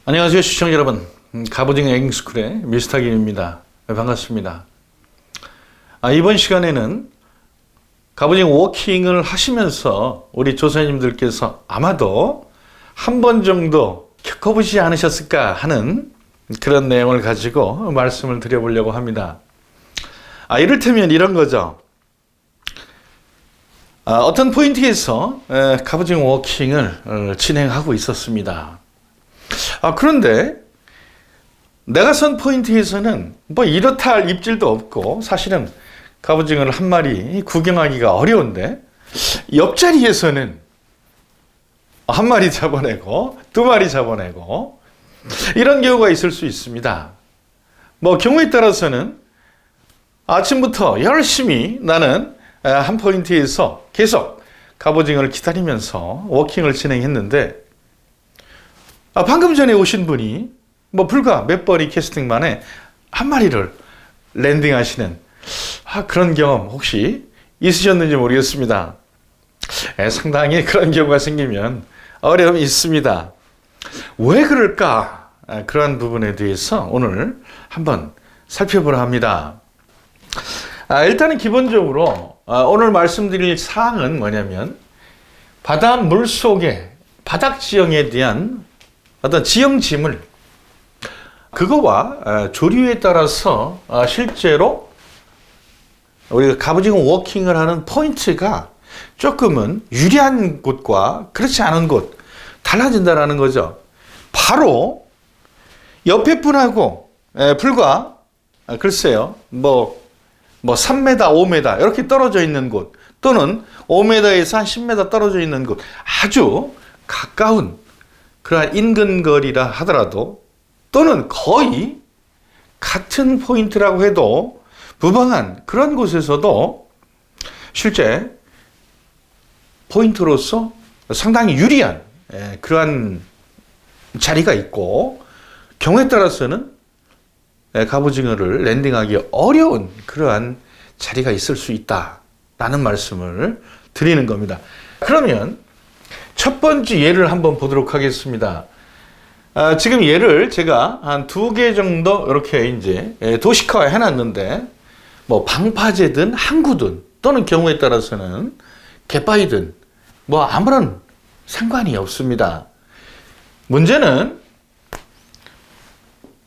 안녕하세요, 시청자 여러분. 갑오징어 에깅스쿨의 미스터 김입니다. 반갑습니다. 이번 시간에는 갑오징어 워킹을 하시면서 우리 조사님들께서 아마도 한 번 정도 겪어보지 않으셨을까 하는 그런 내용을 가지고 말씀을 드려보려고 합니다. 이를테면 이런 거죠. 어떤 포인트에서 갑오징어 워킹을 진행하고 있었습니다. 그런데 내가 선 포인트에서는 뭐 이렇다 할 입질도 없고 사실은 갑오징어를 한 마리 구경하기가 어려운데 옆자리에서는 한 마리 잡아내고 두 마리 잡아내고 이런 경우가 있을 수 있습니다. 뭐 경우에 따라서는 아침부터 열심히 나는 한 포인트에서 계속 갑오징어를 기다리면서 워킹을 진행했는데 방금 전에 오신 분이 뭐 불과 몇 벌이 캐스팅 만에 한 마리를 랜딩하시는 그런 경험 혹시 있으셨는지 모르겠습니다. 상당히 그런 경우가 생기면 어려움이 있습니다. 왜 그럴까? 그러한 부분에 대해서 오늘 한번 살펴보려 합니다. 일단은 기본적으로 오늘 말씀드릴 사항은 뭐냐면 바다 물속의 바닥 지형에 대한 어떤 지형짐을 그거와 조류에 따라서 실제로 우리가 갑오징어 워킹을 하는 포인트가 조금은 유리한 곳과 그렇지 않은 곳 달라진다는 거죠. 바로 옆에 분하고 불과 글쎄요 뭐 3m, 5m 이렇게 떨어져 있는 곳 또는 5m에서 한 10m 떨어져 있는 곳 아주 가까운 그러한 인근거리라 하더라도 또는 거의 같은 포인트라고 해도 무방한 그런 곳에서도 실제 포인트로서 상당히 유리한 그러한 자리가 있고 경우에 따라서는 갑오징어를 랜딩하기 어려운 그러한 자리가 있을 수 있다라는 말씀을 드리는 겁니다. 그러면 첫 번째 예를 한번 보도록 하겠습니다. 지금 예를 제가 한 2개 정도 이렇게 이제 도식화 해놨는데 뭐 방파제든 항구든 또는 경우에 따라서는 갯바위든 뭐 아무런 상관이 없습니다. 문제는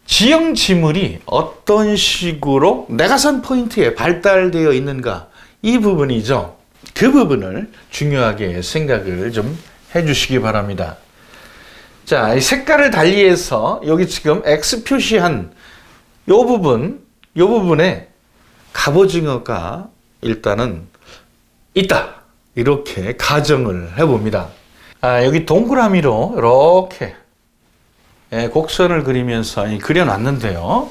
지형 지물이 어떤 식으로 내가 선 포인트에 발달되어 있는가 이 부분이죠. 그 부분을 중요하게 생각을 좀 해주시기 바랍니다. 자, 이 색깔을 달리해서 여기 지금 X 표시한 요 부분에 갑오징어가 일단은 있다. 이렇게 가정을 해봅니다. 여기 동그라미로 이렇게 곡선을 그리면서 그려놨는데요.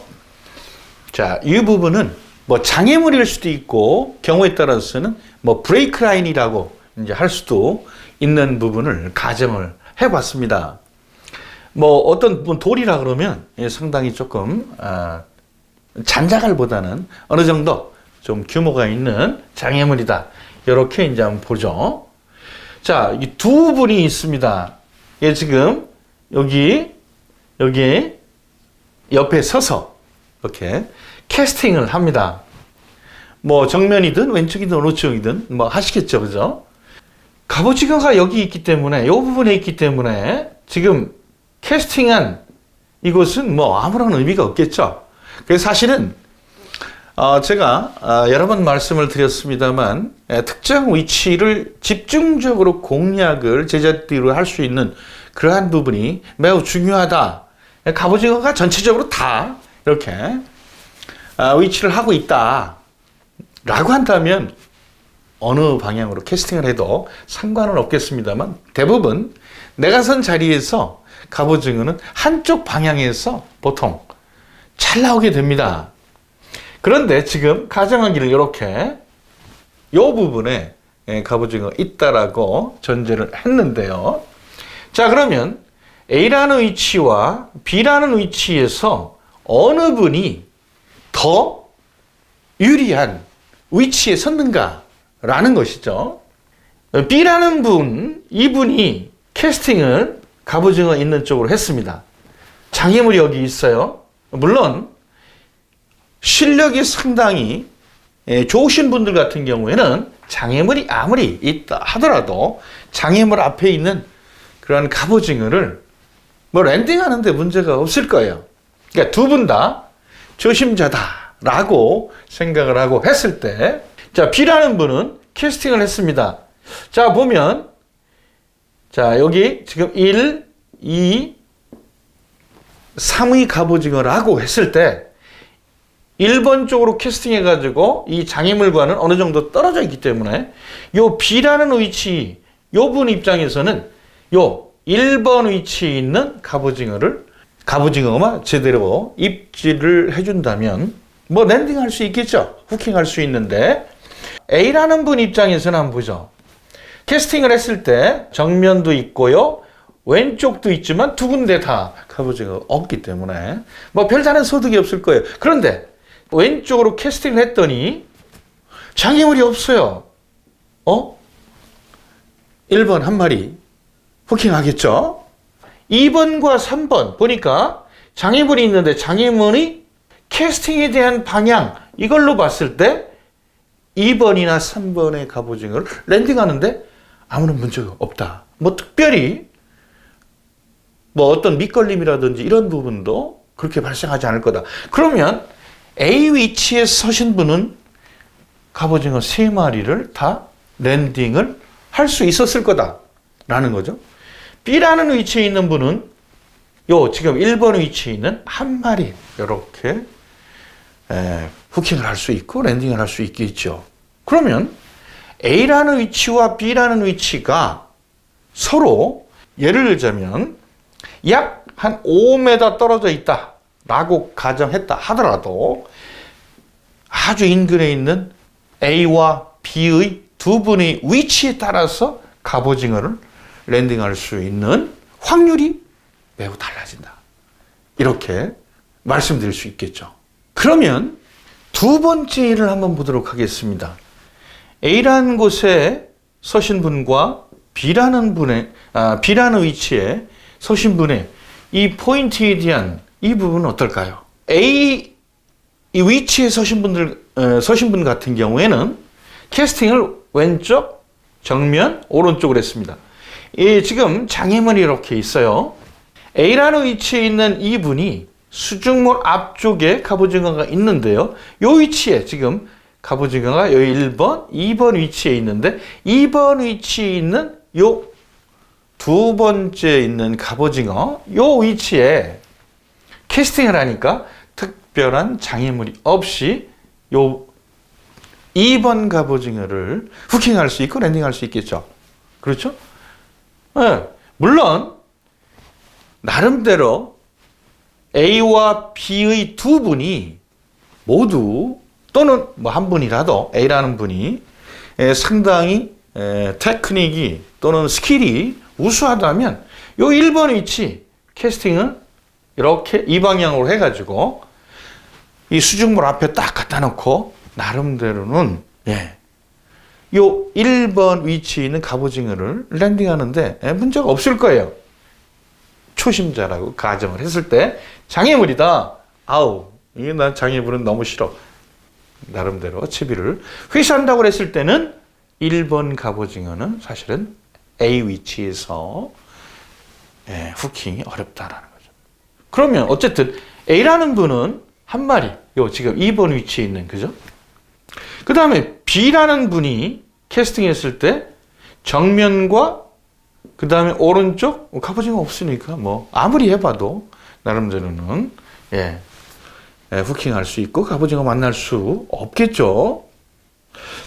자, 이 부분은 뭐 장애물일 수도 있고 경우에 따라서는 뭐 브레이크 라인이라고 이제 할 수도 있는 부분을 가정을 해봤습니다. 뭐 어떤 돌이라 그러면 상당히 조금 잔자갈보다는 어느 정도 좀 규모가 있는 장애물이다. 이렇게 이제 한번 보죠. 자, 이 두 분이 있습니다. 지금 여기 옆에 서서 이렇게 캐스팅을 합니다. 뭐 정면이든 왼쪽이든 어느 쪽이든 뭐 하시겠죠, 그죠? 갑오징어가 여기 있기 때문에 이 부분에 있기 때문에 지금 캐스팅한 이곳은 뭐 아무런 의미가 없겠죠. 그래서 사실은 제가 여러 번 말씀을 드렸습니다만 특정 위치를 집중적으로 공략을 제자리로 할 수 있는 그러한 부분이 매우 중요하다. 갑오징어가 전체적으로 다 이렇게 위치를 하고 있다 라고 한다면 어느 방향으로 캐스팅을 해도 상관은 없겠습니다만 대부분 내가 선 자리에서 갑오징어는 한쪽 방향에서 보통 잘 나오게 됩니다. 그런데 지금 가정하기를 이렇게 이 부분에 갑오징어 있다라고 전제를 했는데요. 자, 그러면 A라는 위치와 B라는 위치에서 어느 분이 더 유리한 위치에 섰는가라는 것이죠. B라는 분, 이분이 캐스팅을 갑오징어 있는 쪽으로 했습니다. 장애물이 여기 있어요. 물론 실력이 상당히 좋으신 분들 같은 경우에는 장애물이 아무리 있다 하더라도 장애물 앞에 있는 그런 갑오징어를 뭐 랜딩하는데 문제가 없을 거예요. 그러니까 두 분 다 조심자다라고 생각을 하고 했을 때, 자, B라는 분은 캐스팅을 했습니다. 자, 보면, 자, 여기 지금 1, 2, 3의 갑오징어라고 했을 때 1번 쪽으로 캐스팅해가지고 이 장애물과는 어느 정도 떨어져 있기 때문에 요 B라는 위치, 요 분 입장에서는 요 1번 위치에 있는 갑오징어가 제대로 입질을 해준다면 뭐 랜딩할 수 있겠죠. 후킹할 수 있는데, A라는 분 입장에서는 한번 보죠. 캐스팅을 했을 때 정면도 있고요, 왼쪽도 있지만 두 군데 다 갑오징어가 없기 때문에 뭐 별다른 소득이 없을 거예요. 그런데 왼쪽으로 캐스팅을 했더니 장애물이 없어요. 1번 한 마리 후킹하겠죠. 2번과 3번 보니까 장애물이 있는데 장애물이 캐스팅에 대한 방향, 이걸로 봤을 때 2번이나 3번의 갑오징어를 랜딩하는데 아무런 문제가 없다. 뭐 특별히 뭐 어떤 밑걸림이라든지 이런 부분도 그렇게 발생하지 않을 거다. 그러면 A 위치에 서신 분은 갑오징어 3마리를 다 랜딩을 할 수 있었을 거다라는 거죠. B라는 위치에 있는 분은 요 지금 1번 위치에 있는 한 마리 이렇게 후킹을 할 수 있고 랜딩을 할 수 있겠죠. 그러면 A라는 위치와 B라는 위치가 서로 예를 들자면 약 한 5m 떨어져 있다라고 가정했다 하더라도 아주 인근에 있는 A와 B의 두 분의 위치에 따라서 갑오징어를 랜딩할 수 있는 확률이 매우 달라진다. 이렇게 말씀드릴 수 있겠죠. 그러면 두 번째 일을 한번 보도록 하겠습니다. A라는 곳에 서신 분과 B라는 위치에 서신 분의 이 포인트에 대한 이 부분은 어떨까요? A 이 위치에 서신 분 같은 경우에는 캐스팅을 왼쪽, 정면, 오른쪽으로 했습니다. 지금 장애물이 이렇게 있어요. A라는 위치에 있는 이분이 수중물 앞쪽에 갑오징어가 있는데요. 이 위치에 지금 갑오징어가 여기 1번, 2번 위치에 있는데 2번 위치에 있는 요 두 번째 있는 갑오징어 요 위치에 캐스팅을 하니까 특별한 장애물이 없이 요 2번 갑오징어를 후킹할 수 있고 랜딩할 수 있겠죠. 그렇죠? 네. 물론 나름대로 A와 B의 두 분이 모두 또는 뭐 한 분이라도 A라는 분이 상당히 테크닉이 또는 스킬이 우수하다면 요 1번 위치 캐스팅은 이렇게 이 방향으로 해가지고 이 수중물 앞에 딱 갖다 놓고 나름대로는 요 1번 위치에 있는 갑오징어를 랜딩하는데 문제가 없을 거예요. 초심자라고 가정을 했을 때 장애물이다. 아우, 이게 난 장애물은 너무 싫어. 나름대로 채비를 회수한다고 했을 때는 1번 갑오징어는 사실은 A 위치에서 후킹이 어렵다라는 거죠. 그러면 어쨌든 A라는 분은 한 마리, 요 지금 2번 위치에 있는, 그죠? 그 다음에 B라는 분이 캐스팅했을 때 정면과 그 다음에 오른쪽 갑오징어 없으니까 뭐 아무리 해봐도 나름대로는 후킹할 수 있고 갑오징어 만날 수 없겠죠.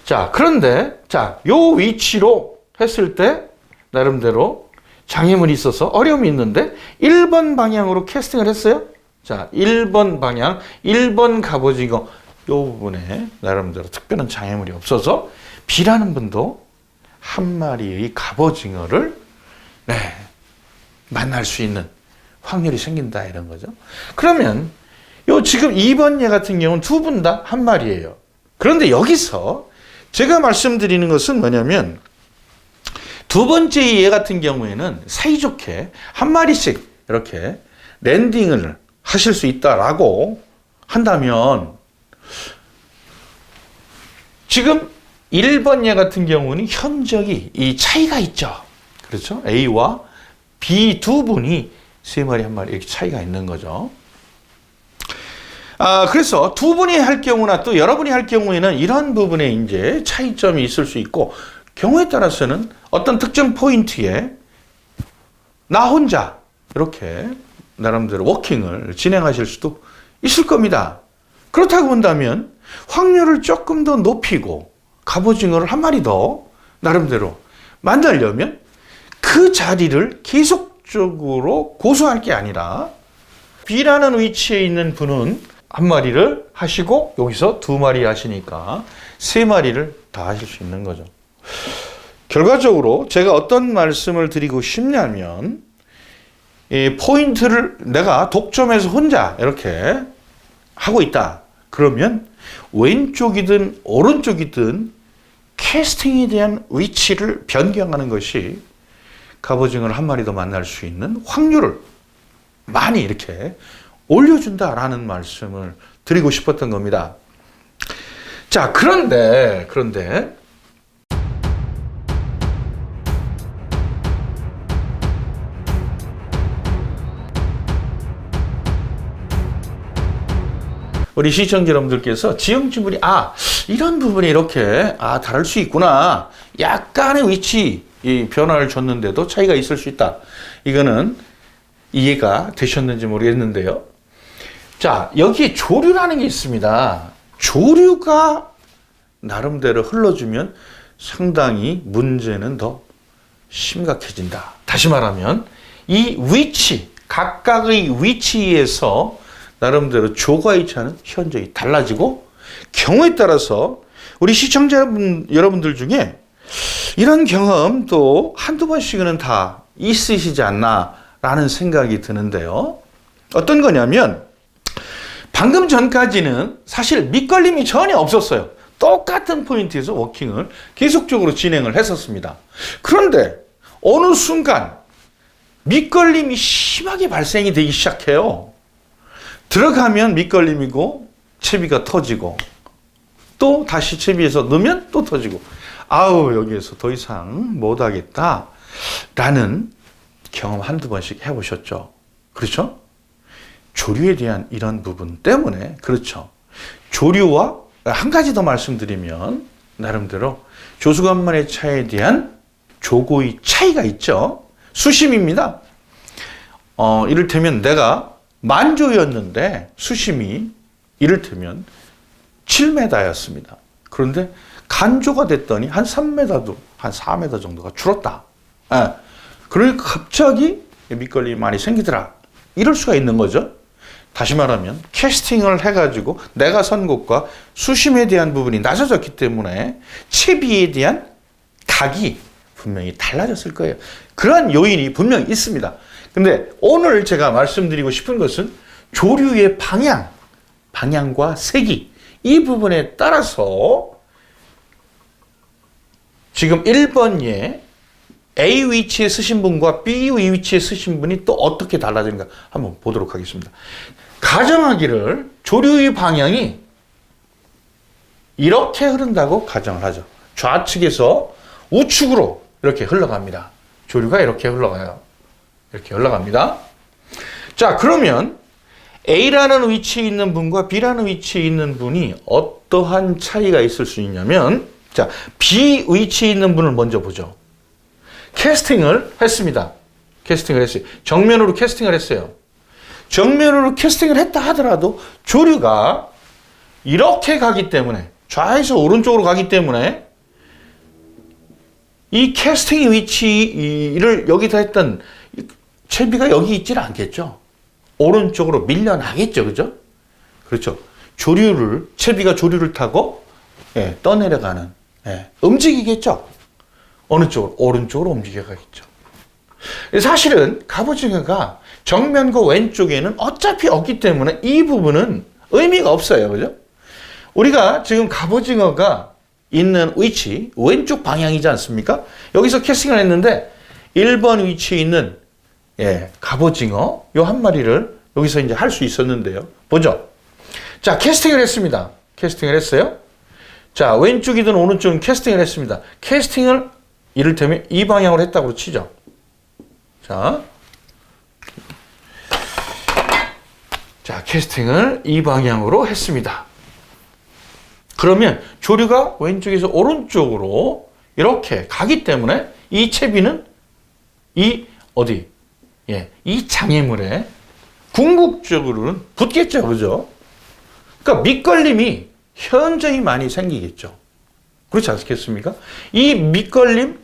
자, 그런데 요 위치로 했을 때 나름대로 장애물이 있어서 어려움이 있는데 1번 방향으로 캐스팅을 했어요. 자, 1번 방향, 1번 갑오징어 요 부분에 나름대로 특별한 장애물이 없어서 B라는 분도 한 마리의 갑오징어를 만날 수 있는 확률이 생긴다 이런 거죠. 그러면 요 지금 2번 예 같은 경우는 두 분 다 한 마리예요. 그런데 여기서 제가 말씀드리는 것은 뭐냐면 두 번째 예 같은 경우에는 사이좋게 한 마리씩 이렇게 랜딩을 하실 수 있다라고 한다면 지금 1번 예 같은 경우는 현저히 이 차이가 있죠. 그렇죠? A와 B 두 분이 3마리, 1마리 이렇게 차이가 있는 거죠. 그래서 두 분이 할 경우나 또 여러분이 할 경우에는 이런 부분에 이제 차이점이 있을 수 있고 경우에 따라서는 어떤 특정 포인트에 나 혼자 이렇게 나름대로 워킹을 진행하실 수도 있을 겁니다. 그렇다고 본다면 확률을 조금 더 높이고 갑오징어를 한 마리 더 나름대로 만들려면 그 자리를 계속적으로 고수할 게 아니라 B라는 위치에 있는 분은 한 마리를 하시고 여기서 2마리 하시니까 3마리를 다 하실 수 있는 거죠. 결과적으로 제가 어떤 말씀을 드리고 싶냐면 이 포인트를 내가 독점해서 혼자 이렇게 하고 있다. 그러면 왼쪽이든 오른쪽이든 캐스팅에 대한 위치를 변경하는 것이 갑오징어를 한 마리 더 만날 수 있는 확률을 많이 이렇게 올려준다라는 말씀을 드리고 싶었던 겁니다. 자, 그런데 우리 시청자 여러분들께서 지형지물이 이런 부분이 이렇게 다를 수 있구나. 약간의 위치 변화를 줬는데도 차이가 있을 수 있다. 이거는 이해가 되셨는지 모르겠는데요. 자, 여기에 조류라는 게 있습니다. 조류가 나름대로 흘러주면 상당히 문제는 더 심각해진다. 다시 말하면 이 위치, 각각의 위치에서 나름대로 조과의 차는 현저히 달라지고 경우에 따라서 우리 시청자 여러분들 중에 이런 경험도 한두 번씩은 다 있으시지 않나라는 생각이 드는데요. 어떤 거냐면 방금 전까지는 사실 밑걸림이 전혀 없었어요. 똑같은 포인트에서 워킹을 계속적으로 진행을 했었습니다. 그런데 어느 순간 밑걸림이 심하게 발생이 되기 시작해요. 들어가면 밑걸림이고 채비가 터지고 또 다시 채비에서 넣으면 또 터지고 여기에서 더 이상 못하겠다 라는 경험 한두 번씩 해보셨죠? 그렇죠? 조류에 대한 이런 부분 때문에 그렇죠. 조류와 한 가지 더 말씀드리면 나름대로 조수간만의 차에 대한 조고의 차이가 있죠. 수심입니다. 이를테면 내가 만조였는데 수심이 이를테면 7m였습니다. 그런데 간조가 됐더니 한 3m도 한 4m 정도가 줄었다. 그러니까 갑자기 밑걸림이 많이 생기더라. 이럴 수가 있는 거죠. 다시 말하면 캐스팅을 해가지고 내가 선 곳과 수심에 대한 부분이 낮아졌기 때문에 채비에 대한 각이 분명히 달라졌을 거예요. 그러한 요인이 분명히 있습니다. 근데 오늘 제가 말씀드리고 싶은 것은 조류의 방향과 색이 이 부분에 따라서 지금 1번에 A 위치에 쓰신 분과 B 위치에 쓰신 분이 또 어떻게 달라지는가 한번 보도록 하겠습니다. 가정하기를 조류의 방향이 이렇게 흐른다고 가정을 하죠. 좌측에서 우측으로 이렇게 흘러갑니다. 조류가 이렇게 흘러가요. 이렇게 흘러갑니다. 자, 그러면 A라는 위치에 있는 분과 B라는 위치에 있는 분이 어떠한 차이가 있을 수 있냐면, 자, B 위치에 있는 분을 먼저 보죠. 캐스팅을 했습니다. 캐스팅을 했어요. 정면으로 캐스팅을 했어요. 정면으로 캐스팅을 했다 하더라도 조류가 이렇게 가기 때문에, 좌에서 오른쪽으로 가기 때문에 이 캐스팅 위치를 여기다 했던 채비가 여기 있지는 않겠죠. 오른쪽으로 밀려나겠죠. 그죠? 그렇죠. 채비가 조류를 타고 떠내려가는, 움직이겠죠. 어느 쪽으로? 오른쪽으로 움직여가겠죠. 사실은 갑오징어가 정면과 왼쪽에는 어차피 없기 때문에 이 부분은 의미가 없어요. 그죠? 우리가 지금 갑오징어가 있는 위치, 왼쪽 방향이지 않습니까? 여기서 캐스팅을 했는데 1번 위치에 있는 예, 갑오징어 요 한 마리를 여기서 이제 할 수 있었는데요. 보죠. 자, 캐스팅을 했습니다. 캐스팅을 했어요. 자, 왼쪽이든 오른쪽은 캐스팅을 했습니다. 캐스팅을 이를테면 이 방향으로 했다고 치죠. 자, 캐스팅을 이 방향으로 했습니다. 그러면 조류가 왼쪽에서 오른쪽으로 이렇게 가기 때문에 이 채비는 이 어디? 예, 이 장애물에 궁극적으로는 붙겠죠, 그죠? 그러니까 밑걸림이 현저히 많이 생기겠죠. 그렇지 않겠습니까? 이 밑걸림,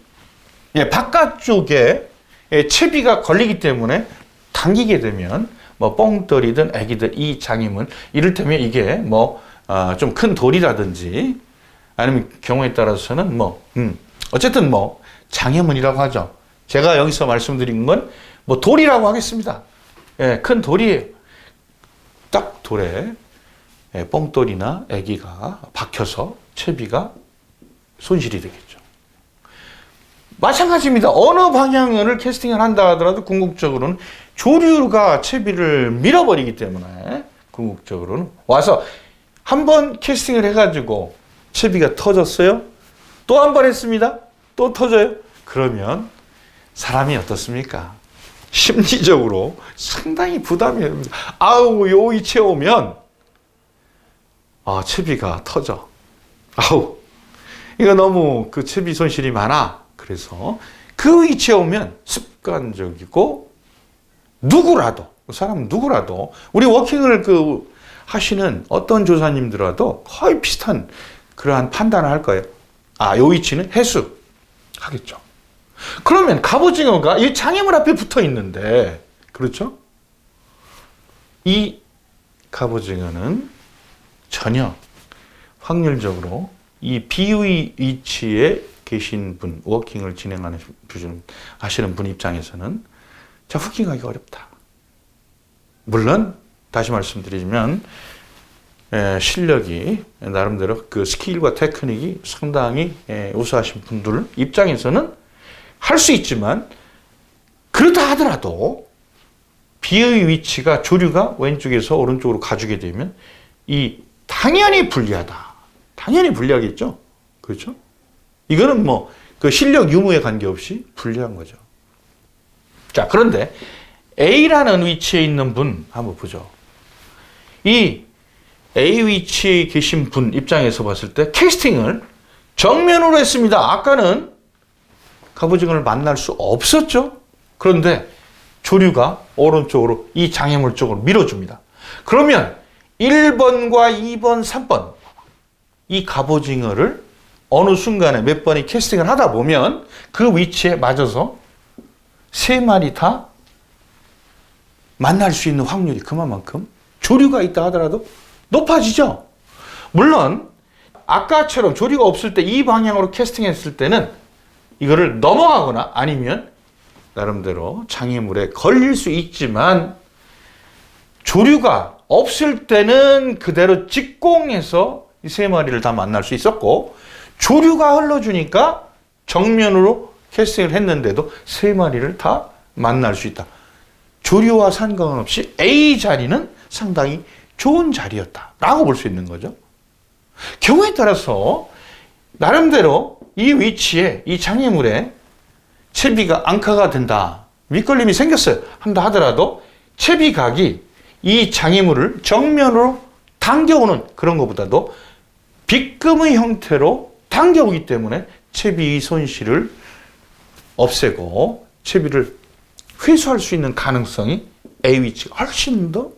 예, 바깥쪽에 채비가 걸리기 때문에 당기게 되면 뭐 뻥돌이든 애기들 이 장애물, 이를테면 이게 뭐 좀 큰 돌이라든지 아니면 경우에 따라서는 어쨌든 뭐 장애물이라고 하죠. 제가 여기서 말씀드린 건 뭐 돌이라고 하겠습니다. 예, 큰 돌이에요. 딱 돌에 뻥돌이나 애기가 박혀서 채비가 손실이 되겠죠. 마찬가지입니다. 어느 방향을 캐스팅을 한다 하더라도 궁극적으로는 조류가 채비를 밀어버리기 때문에 궁극적으로는 와서 한 번 캐스팅을 해가지고 채비가 터졌어요. 또 한 번 했습니다. 또 터져요. 그러면 사람이 어떻습니까? 심리적으로 상당히 부담이 됩니다. 아우, 요 위치에 오면 채비가 터져. 아우, 이거 너무 그 채비 손실이 많아. 그래서 그 위치에 오면 습관적이고 누구라도, 사람은 누구라도, 우리 워킹을 하시는 어떤 조사님들과도 거의 비슷한 그러한 판단을 할 거예요. 요 위치는 해수 하겠죠. 그러면 갑오징어가 이 장애물 앞에 붙어 있는데, 그렇죠? 이 갑오징어는 전혀 확률적으로 이 B의 위치에 계신 분, 워킹을 하시는 분 입장에서는 후킹하기 어렵다. 물론 다시 말씀드리면 실력이 나름대로 그 스킬과 테크닉이 상당히 우수하신 분들 입장에서는 할 수 있지만, 그렇다 하더라도 B의 위치가 조류가 왼쪽에서 오른쪽으로 가주게 되면 당연히 불리하다. 당연히 불리하겠죠. 그렇죠? 이거는 그 실력 유무에 관계없이 불리한 거죠. 자, 그런데 A라는 위치에 있는 분 한번 보죠. 이 A 위치에 계신 분 입장에서 봤을 때 캐스팅을 정면으로 했습니다. 아까는 갑오징어를 만날 수 없었죠. 그런데 조류가 오른쪽으로 이 장애물 쪽으로 밀어줍니다. 그러면 1번과 2번, 3번 이 갑오징어를 어느 순간에 몇 번이 캐스팅을 하다 보면 그 위치에 맞아서 3마리 다 만날 수 있는 확률이 그만큼 조류가 있다 하더라도 높아지죠. 물론 아까처럼 조류가 없을 때 이 방향으로 캐스팅했을 때는 이거를 넘어가거나 아니면 나름대로 장애물에 걸릴 수 있지만, 조류가 없을 때는 그대로 직공해서 이 3마리를 다 만날 수 있었고, 조류가 흘러주니까 정면으로 캐스팅을 했는데도 3마리를 다 만날 수 있다. 조류와 상관없이 A 자리는 상당히 좋은 자리였다라고 볼 수 있는 거죠. 경우에 따라서 나름대로 이 위치에 이 장애물에 채비가 앙카가 된다, 밑걸림이 생겼어요 한다 하더라도 채비각이 이 장애물을 정면으로 당겨오는 그런 것보다도 빗금의 형태로 당겨오기 때문에 채비 손실을 없애고 채비를 회수할 수 있는 가능성이 A 위치가 훨씬 더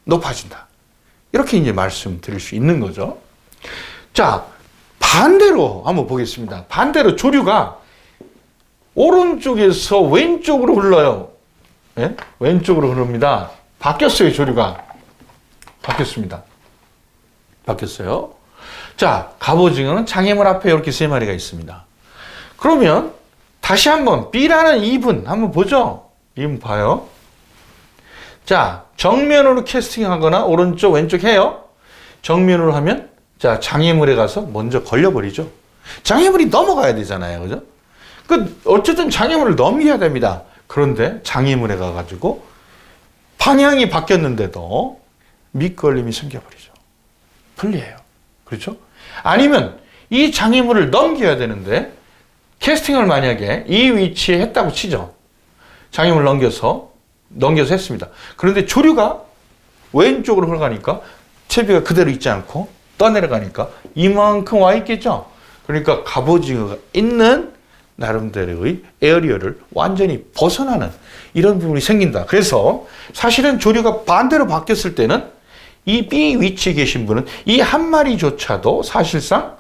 높아진다. 이렇게 이제 말씀드릴 수 있는 거죠. 자, 반대로 한번 보겠습니다. 반대로 조류가 오른쪽에서 왼쪽으로 흘러요. 예? 왼쪽으로 흐릅니다. 바뀌었어요, 조류가. 바뀌었습니다. 바뀌었어요. 자, 갑오징어는 장애물 앞에 이렇게 3마리가 있습니다. 그러면 다시 한번 B라는 2분 한번 보죠. 2분 봐요. 자, 정면으로 캐스팅하거나 오른쪽 왼쪽 해요. 정면으로 하면 자, 장애물에 가서 먼저 걸려버리죠. 장애물이 넘어가야 되잖아요. 그죠? 어쨌든 장애물을 넘겨야 됩니다. 그런데 장애물에 가가지고 방향이 바뀌었는데도 밑걸림이 생겨버리죠. 불리해요. 그렇죠? 아니면 이 장애물을 넘겨야 되는데 캐스팅을 만약에 이 위치에 했다고 치죠. 장애물 넘겨서 했습니다. 그런데 조류가 왼쪽으로 흘러가니까 채비가 그대로 있지 않고 떠내려가니까 이만큼 와 있겠죠. 그러니까 갑오징어가 있는 나름대로의 에어리어를 완전히 벗어나는 이런 부분이 생긴다. 그래서 사실은 조류가 반대로 바뀌었을 때는 이 B 위치에 계신 분은 이 한 마리조차도 사실상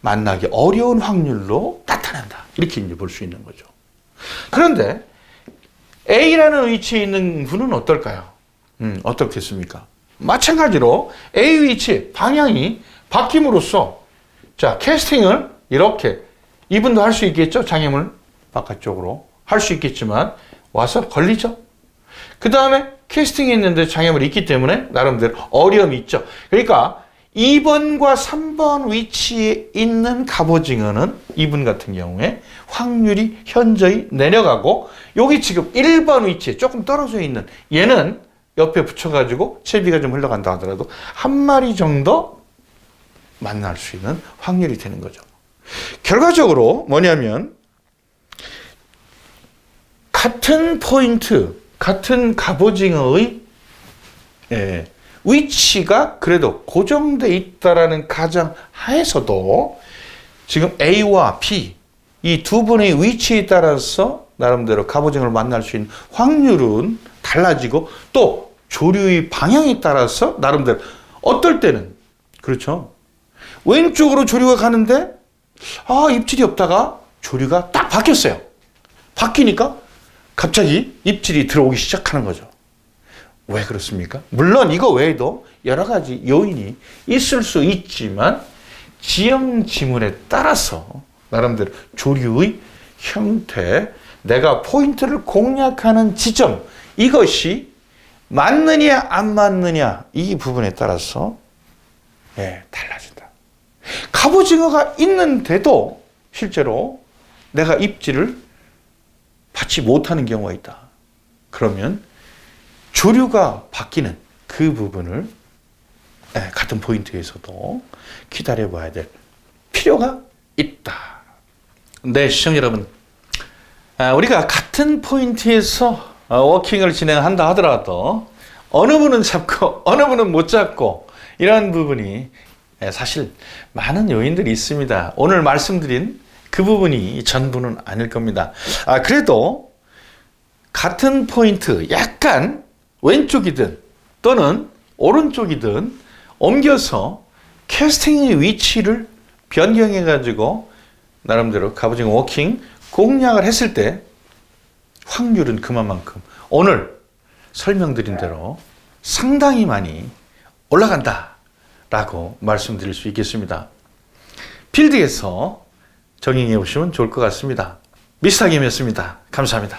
만나기 어려운 확률로 나타난다. 이렇게 이제 볼 수 있는 거죠. 그런데 A라는 위치에 있는 분은 어떨까요? 어떻겠습니까? 마찬가지로 A 위치 방향이 바뀜으로써 자, 캐스팅을 이렇게 이분도 할 수 있겠죠? 장애물 바깥쪽으로 할 수 있겠지만 와서 걸리죠. 그 다음에 캐스팅이 있는데 장애물이 있기 때문에 나름대로 어려움이 있죠. 그러니까 2번과 3번 위치에 있는 갑오징어는 이분 같은 경우에 확률이 현저히 내려가고 여기 지금 1번 위치에 조금 떨어져 있는 얘는 옆에 붙여가지고 채비가 좀 흘러간다 하더라도 한 마리 정도 만날 수 있는 확률이 되는 거죠. 결과적으로 뭐냐면 같은 포인트, 같은 갑오징어의 위치가 그래도 고정돼 있다라는 가정 하에서도 지금 A와 B 이 두 분의 위치에 따라서 나름대로 갑오징어를 만날 수 있는 확률은 달라지고 또 조류의 방향에 따라서 나름대로 어떨 때는 그렇죠. 왼쪽으로 조류가 가는데 입질이 없다가 조류가 딱 바뀌었어요. 바뀌니까 갑자기 입질이 들어오기 시작하는 거죠. 왜 그렇습니까? 물론 이거 외에도 여러 가지 요인이 있을 수 있지만 지형 지문에 따라서 나름대로 조류의 형태, 내가 포인트를 공략하는 지점 이것이 맞느냐 안 맞느냐 이 부분에 따라서 달라진다. 갑오징어가 있는데도 실제로 내가 입질을 받지 못하는 경우가 있다. 그러면 조류가 바뀌는 그 부분을 같은 포인트에서도 기다려봐야 될 필요가 있다. 네, 시청자 여러분. 우리가 같은 포인트에서 워킹을 진행한다 하더라도 어느 분은 잡고 어느 분은 못 잡고 이런 부분이 사실 많은 요인들이 있습니다. 오늘 말씀드린 그 부분이 전부는 아닐 겁니다. 그래도 같은 포인트 약간 왼쪽이든 또는 오른쪽이든 옮겨서 캐스팅의 위치를 변경해 가지고 나름대로 갑오징어 워킹 공략을 했을 때 확률은 그만큼 오늘 설명드린 대로 상당히 많이 올라간다 라고 말씀드릴 수 있겠습니다. 필드에서 적용해 보시면 좋을 것 같습니다. 미스터 김이었습니다. 감사합니다.